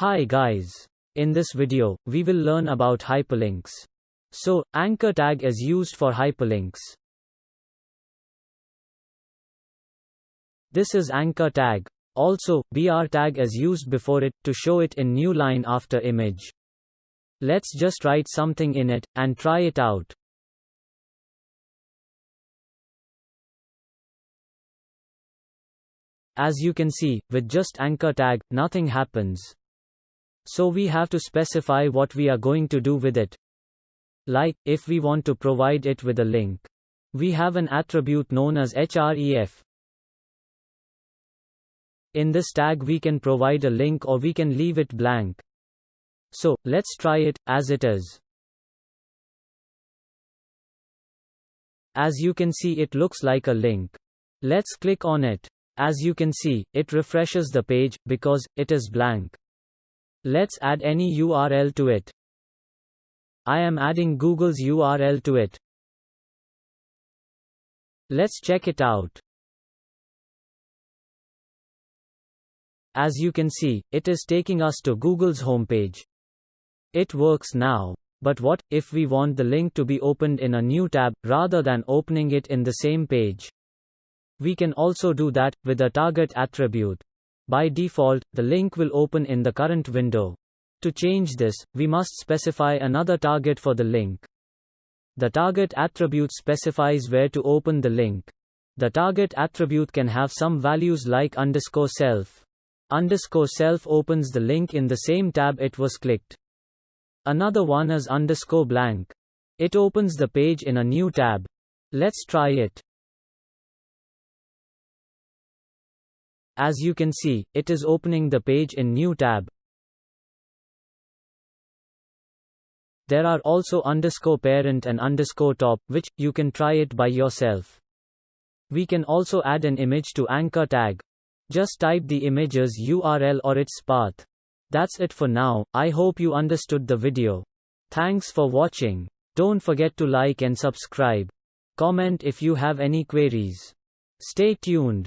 Hi guys. In this video, we will learn about hyperlinks. So, anchor tag is used for hyperlinks. This is anchor tag. Also, br tag is used before it, to show it in new line after image. Let's just write something in it, and try it out. As you can see, with just anchor tag, nothing happens. So we have to specify what we are going to do with it. Like, if we want to provide it with a link, we have an attribute known as href. In this tag we can provide a link or we can leave it blank. So, let's try it, as it is. As you can see, it looks like a link. Let's click on it. As you can see, it refreshes the page, because it is blank. Let's add any URL to it. I am adding Google's URL to it. Let's check it out. As you can see, it is taking us to Google's homepage. It works now. But what if we want the link to be opened in a new tab, rather than opening it in the same page? We can also do that, with a target attribute. By default, the link will open in the current window. To change this, we must specify another target for the link. The target attribute specifies where to open the link. The target attribute can have some values like _self. _self opens the link in the same tab it was clicked. Another one is _blank. It opens the page in a new tab. Let's try it. As you can see, it is opening the page in new tab. There are also _parent and _top, which, you can try it by yourself. We can also add an image to anchor tag. Just type the image's URL or its path. That's it for now. I hope you understood the video. Thanks for watching. Don't forget to like and subscribe. Comment if you have any queries. Stay tuned.